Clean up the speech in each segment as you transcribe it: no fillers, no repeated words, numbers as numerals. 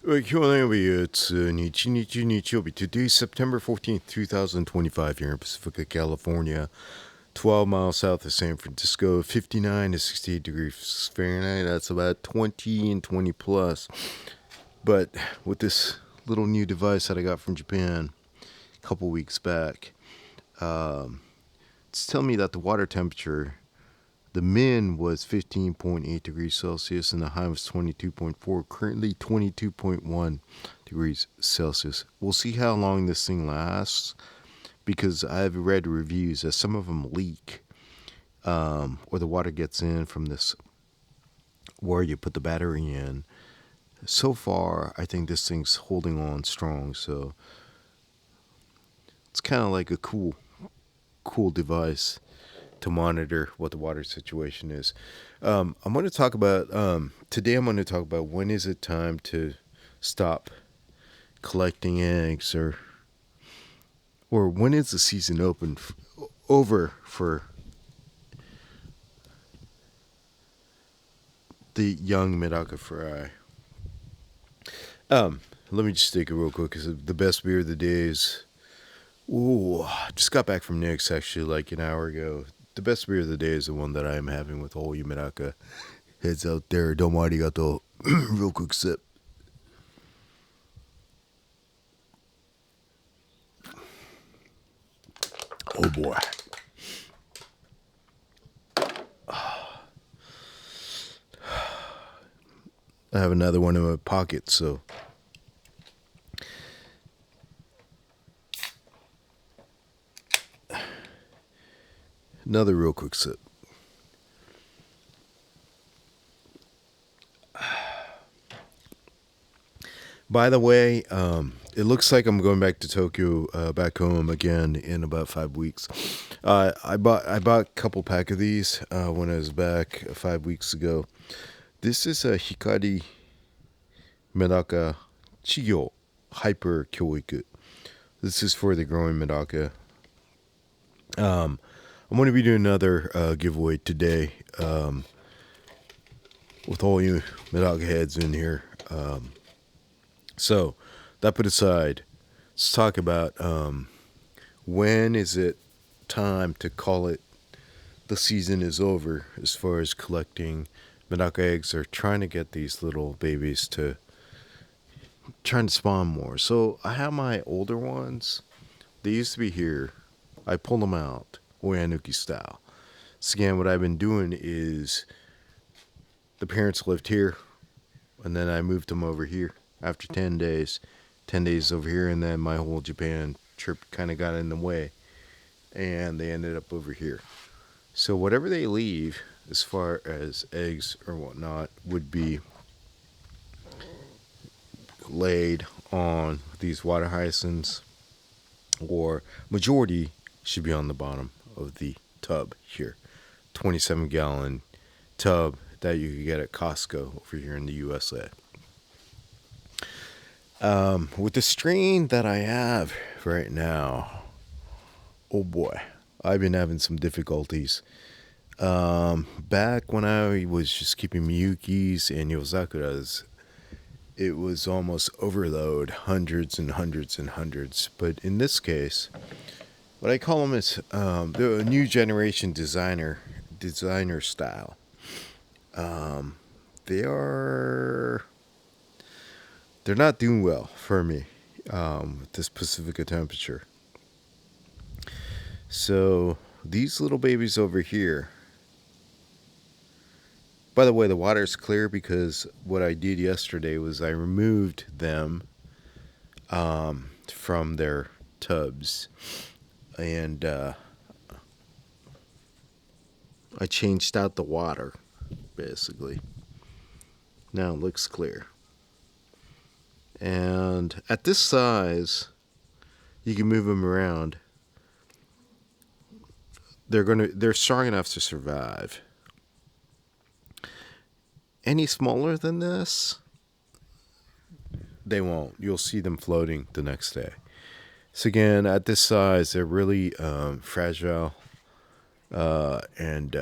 It's Nichi. Today, September 14th, 2025, here in Pacifica, California. 12 miles south of San Francisco, 59 to 68 degrees Fahrenheit. That's about 20 and 20 plus. But with this little new device that I got from Japan a couple weeks back, it's telling me that the water temperature, the min was 15.8 degrees Celsius and the high was 22.4, currently 22.1 degrees Celsius. We'll see how long this thing lasts because I've read reviews that some of them leak, or the water gets in from this where you put the battery in. So far, I think this thing's holding on strong, so it's kind of like a cool device to monitor what the water situation is. I'm going to talk about today. I'm going to talk about when is it time to stop collecting eggs, or when is the season over for the young Medaka fry. Let me just take it real quick because the best beer of the day is. Ooh, just got back from Nick's actually like an hour ago. The best beer of the day is the one that I am having with all you Medaka heads out there. Don't worry, got the real quick sip. Oh boy. I have another one in my pocket, so. Another real quick sip. By the way, it looks like I'm going back to Tokyo, back home again in about 5 weeks. I bought a couple pack of these when I was back 5 weeks ago. This is a Hikari Medaka Chigyo Hyper Kyoiku. This is for the growing Medaka. I'm going to be doing another giveaway today with all you Medaka heads in here. So, that put aside, let's talk about when is it time to call it the season is over as far as collecting Medaka eggs or trying to get these little babies to trying to spawn more. So, I have my older ones. They used to be here. I pulled them out, Oyanuki style. So, again, what I've been doing is the parents lived here, and then I moved them over here after 10 days. 10 days over here, and then my whole Japan trip kind of got in the way, and they ended up over here. So whatever they leave, as far as eggs or whatnot, would be laid on these water hyacinths, or majority should be on the bottom of the tub here. 27-gallon tub that you could get at Costco over here in the USA. With the strain that I have right now, oh boy, I've been having some difficulties. Back when I was just keeping Miyukis and Yozakuras, it was almost overload, hundreds and hundreds and hundreds. But in this case, what I call them is the new generation designer style. They are they're not doing well for me with this Pacifica temperature. So these little babies over here. By the way, the water's clear because what I did yesterday was I removed them from their tubs, and I changed out the water, basically. Now it looks clear. And at this size, you can move them around. They're strong enough to survive. Any smaller than this, they won't. You'll see them floating the next day. So again, at this size, they're really fragile, and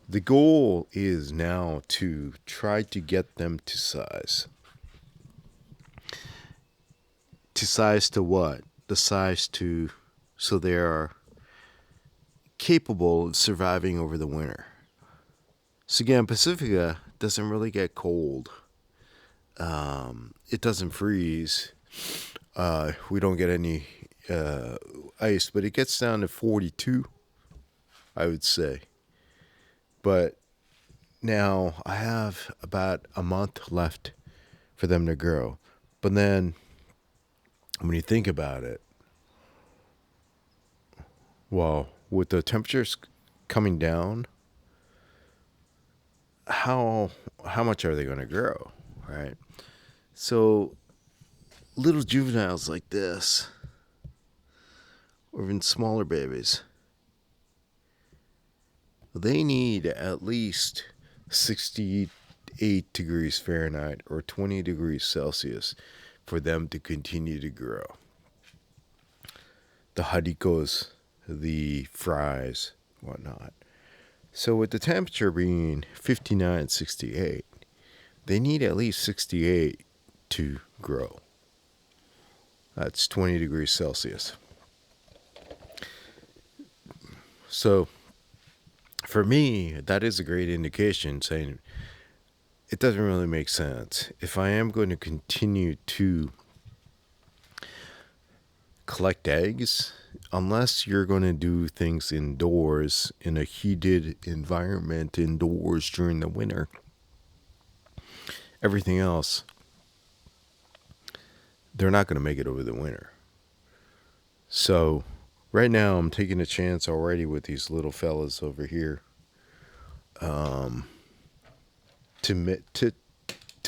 The goal is now to try to get them to size. To size to what? The size to so they are capable of surviving over the winter. So again, Pacifica doesn't really get cold. It doesn't freeze. We don't get any ice, but it gets down to 42, I would say. But now I have about a month left for them to grow. But then when you think about it, well, with the temperatures coming down, how much are they going to grow, right? So little juveniles like this, or even smaller babies, they need at least 68 degrees Fahrenheit or 20 degrees Celsius for them to continue to grow. The harikos, the fries, whatnot. So with the temperature being 59, 68, they need at least 68 to grow. That's 20 degrees Celsius. So for me, that is a great indication saying it doesn't really make sense. If I am going to continue to collect eggs, unless you're going to do things indoors in a heated environment indoors during the winter, everything else, they're not going to make it over the winter. So right now I'm taking a chance already with these little fellas over here to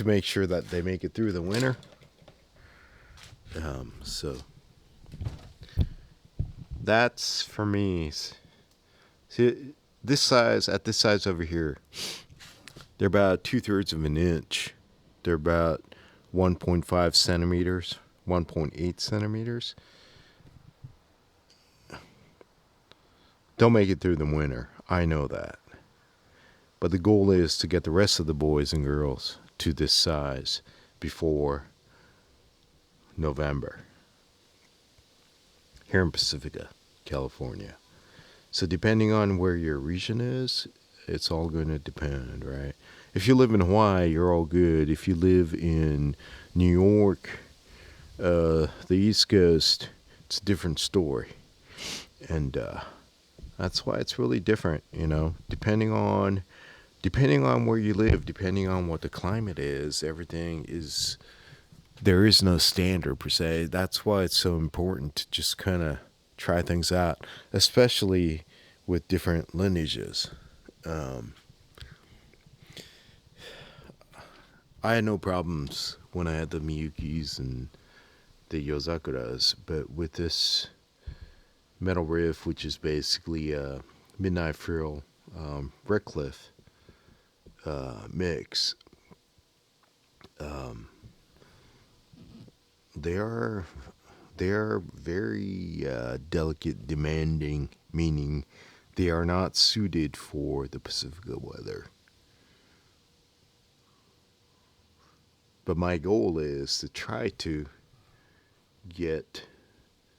make sure that they make it through the winter. So that's for me. See, this size over here, they're about 2/3 of an inch. They're about 1.5 centimeters, 1.8 centimeters. Don't make it through the winter. I know that. But the goal is to get the rest of the boys and girls to this size before November here in Pacifica, California. So depending on where your region is, it's all going to depend, right? If you live in Hawaii, you're all good. If you live in New York, the East Coast, it's a different story. And that's why it's really different, depending on where you live, depending on what the climate is, there is no standard per se. That's why it's so important to just kind of try things out, especially with different lineages. I had no problems when I had the Miyukis and the Yozakuras, but with this Metal Riff, which is basically a Midnight Frill Redcliffe mix, they are very delicate, demanding, meaning they are not suited for the Pacifica weather. But my goal is to try to get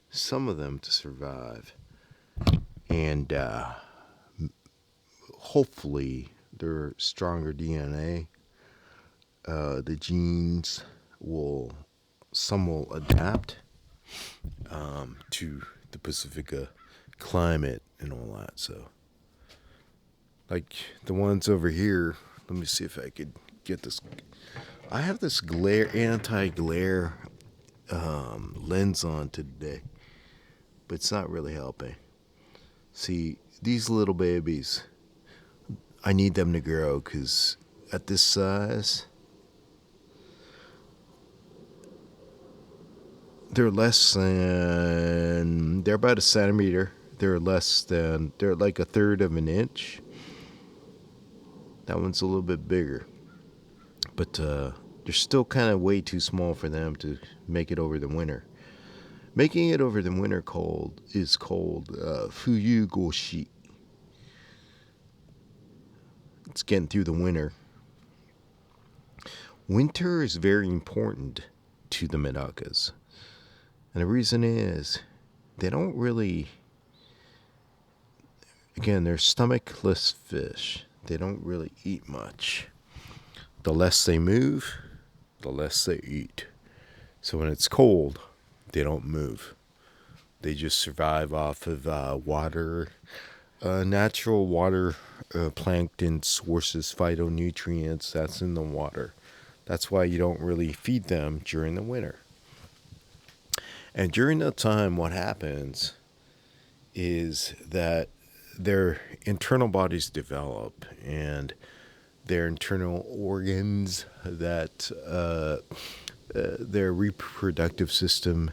some of them to survive, and hopefully their stronger DNA, the genes some will adapt to the Pacifica climate and all that. So, like the ones over here, let me see if I could get this. I have this anti-glare lens on today, but it's not really helping. See, these little babies, I need them to grow because at this size, they're about a centimeter. They're like a third of an inch. That one's a little bit bigger. But they're still kind of way too small for them to make it over the winter. Making it over the winter is called Fuyu Goshi. it's getting through the winter. Winter is very important to the Medakas. And the reason is they don't really, again, they're stomachless fish. They don't really eat much. The less they move, the less they eat. So when it's cold, they don't move. They just survive off of water, natural water, plankton sources, phytonutrients that's in the water. That's why you don't really feed them during the winter. And during that time, what happens is that their internal bodies develop and their internal organs, that their reproductive system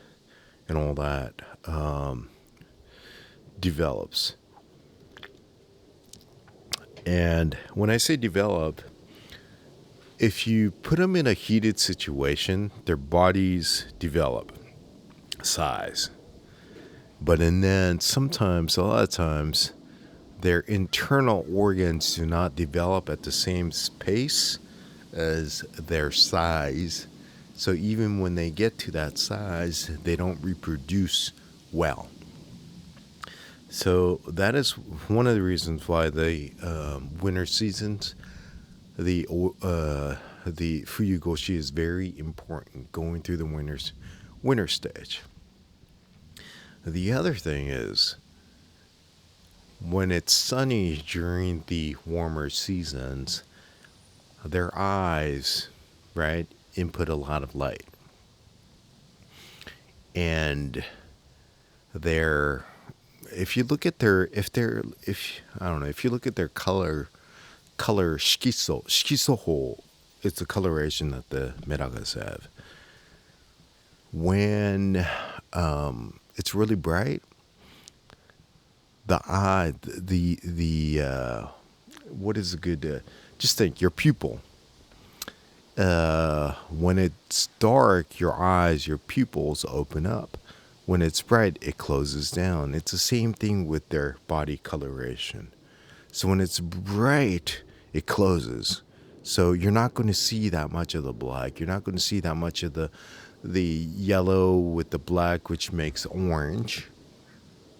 and all that develops. And when I say develop, if you put them in a heated situation, their bodies develop size. But and then sometimes, a lot of times, their internal organs do not develop at the same pace as their size. So even when they get to that size, they don't reproduce well. So that is one of the reasons why the winter seasons, the Fuyugoshi is very important going through the winter stage. The other thing is when it's sunny during the warmer seasons, their eyes, right, input a lot of light. And if you look at their color shikiso, it's the coloration that the Medakas have. When it's really bright, the eye, what is a good, just think, your pupil. When it's dark, your pupils open up. When it's bright, it closes down. It's the same thing with their body coloration. So when it's bright, it closes. So you're not going to see that much of the black. You're not going to see that much of the yellow with the black, which makes orange.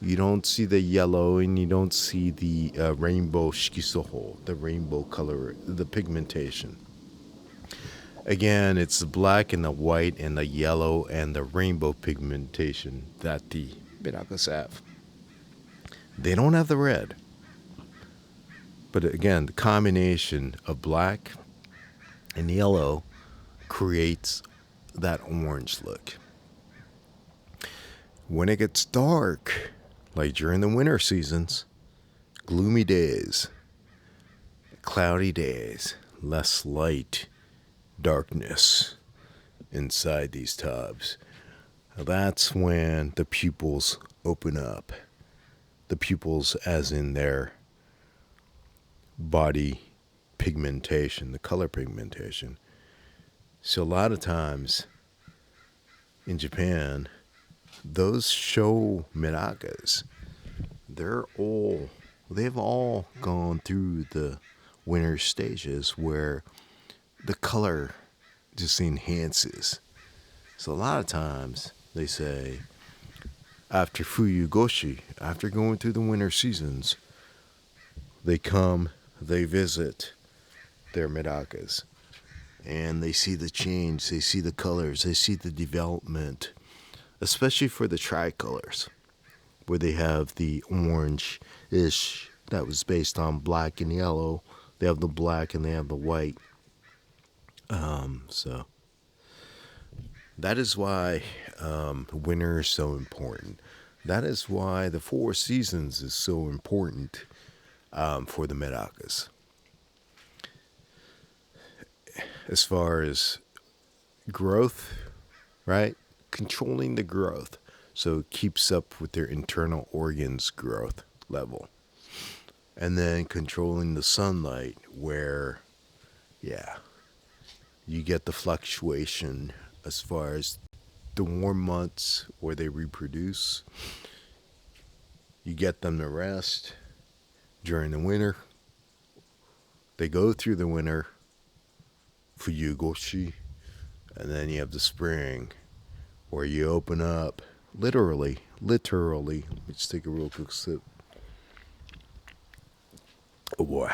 You don't see the yellow, and you don't see the rainbow shikisoho, the rainbow color, the pigmentation. Again, it's the black and the white and the yellow and the rainbow pigmentation that the Medakas have. They don't have the red. But again, the combination of black and yellow creates that orange look. When it gets dark, like during the winter seasons, gloomy days, cloudy days, less light, darkness inside these tubs, that's when the pupils open up. The pupils as in their body pigmentation, the color pigmentation. So a lot of times in Japan, those show Medakas, they've all gone through the winter stages where the color just enhances. So a lot of times they say after Fuyugoshi, after going through the winter seasons, they visit their Medakas, and they see the change, they see the colors, they see the development, especially for the tricolors, where they have the orange-ish that was based on black and yellow. They have the black and they have the white. So that is why winter is so important. That is why the 4 seasons is so important for the Medakas. As far as growth, right? Controlling the growth so it keeps up with their internal organs growth level. And then controlling the sunlight where, you get the fluctuation as far as the warm months where they reproduce. You get them to rest during the winter, They go through the winter, Fuyugoshi, and then you have the spring where you open up literally. Let's take a real quick sip. Oh boy.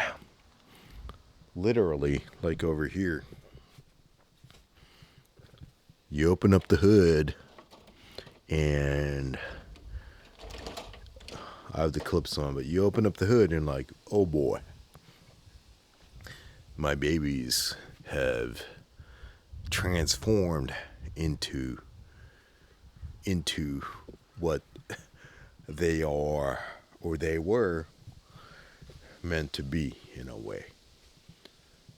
Literally, like over here. You open up the hood and I have the clips on, but you open up the hood and like, oh boy. My babies have transformed into what they are or they were meant to be in a way.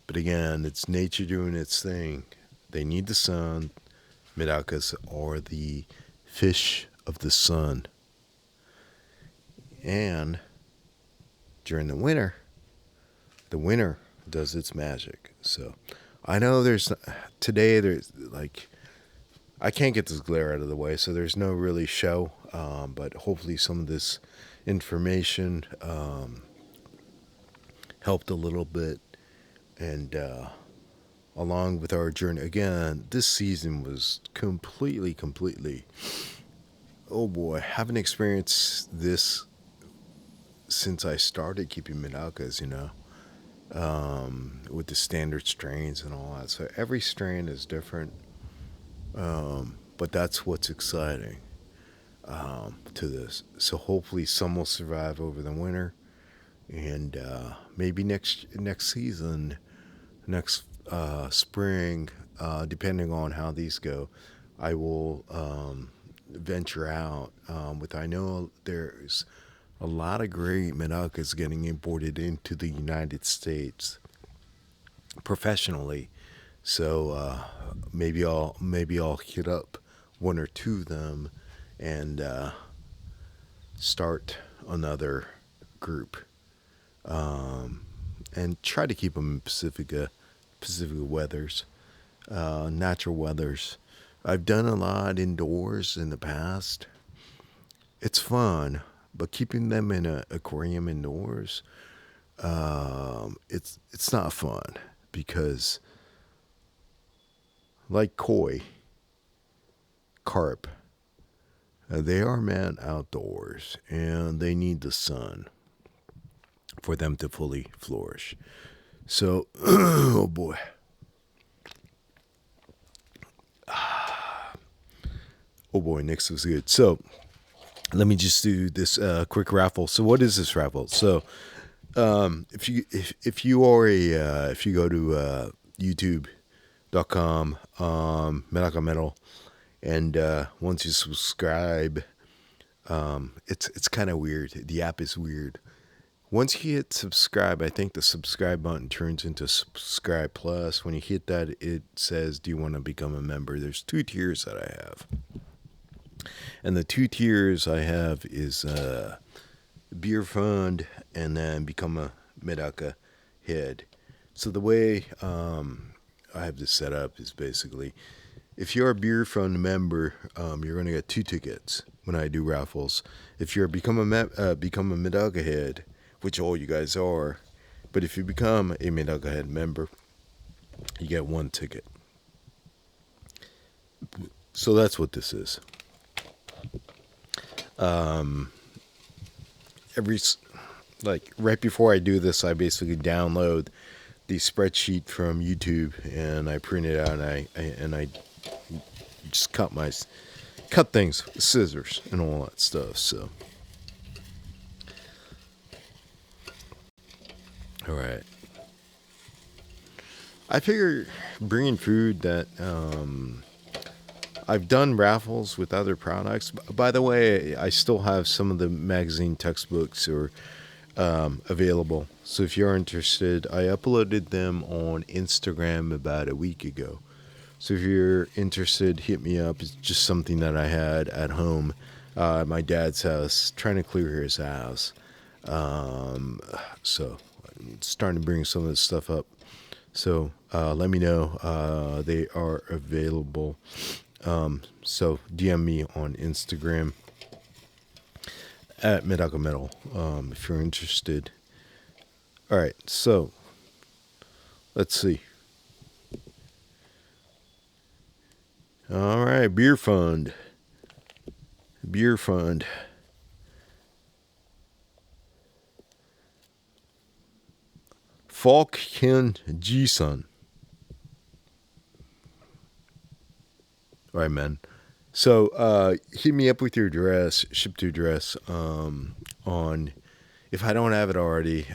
But again, it's nature doing its thing. They need the sun. Medakas are the fish of the sun. And during the winter does its magic. So I know there's like, I can't get this glare out of the way, so there's no really show. But hopefully some of this information helped a little bit. And along with our journey, again, this season was completely, oh boy, haven't experienced this since I started keeping Medakas, with the standard strains and all that. So every strain is different, but that's what's exciting to this. So hopefully some will survive over the winter, and maybe next season, next spring, depending on how these go, I will venture out with. I know there's a lot of great Medakas getting imported into the United States professionally, so maybe I'll hit up one or two of them and start another group, and try to keep them in Pacific weathers, natural weathers. I've done a lot indoors in the past. It's fun, but keeping them in an aquarium indoors, it's not fun because, like koi, carp, they are meant outdoors and they need the sun for them to fully flourish. So, oh boy. Oh boy, Nick's was good. So, let me just do this quick raffle. So, what is this raffle? So, if you go to YouTube.com, Medaka Metal, and once you subscribe, it's kind of weird. The app is weird. Once you hit subscribe, I think the subscribe button turns into subscribe plus. When you hit that, it says, do you want to become a member? There's 2 tiers that I have. And the 2 tiers I have is beer fund and then become a Medaka head. So the way I have this set up is basically, if you're a beer fund member, you're going to get 2 tickets when I do raffles. If you're become a Medaka head, which all you guys are, but if you become a Medaka head member, you get 1 ticket. So that's what this is. Right before I do this, I basically download the spreadsheet from YouTube and I print it out and I just cut things with scissors and all that stuff. So, all right. I figure bringing food that I've done raffles with other products. By the way, I still have some of the magazine textbooks available. So if you're interested, I uploaded them on Instagram about a week ago. So if you're interested, hit me up. It's just something that I had at home, at my dad's house, trying to clear his house. So I'm starting to bring some of this stuff up. So let me know. They are available. So DM me on Instagram at Medaka Metal if you're interested. All right, so Let's see. All right, beer fund. Beer fund. Falk Ken Ji-sun. All right, man. So hit me up with your address, ship to address on, if I don't have it already.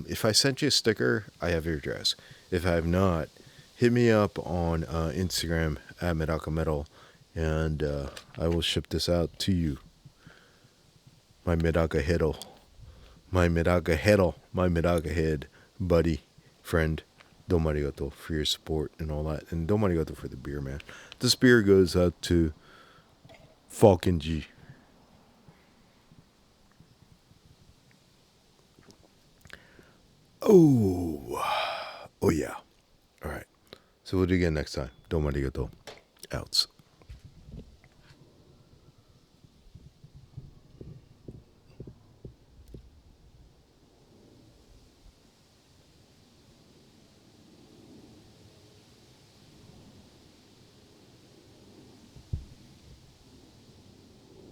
If I sent you a sticker, I have your address. If I have not, hit me up on Instagram at Medaka Metal, and I will ship this out to you. My Medaka Headle. My Medaka Headle. My Medaka Head buddy, friend. Domo arigato for your support and all that. And domo arigato for the beer, man. This beer goes out to Falcon G. Oh. Oh, yeah. All right. So we'll do it again next time. Domo arigato. Outs.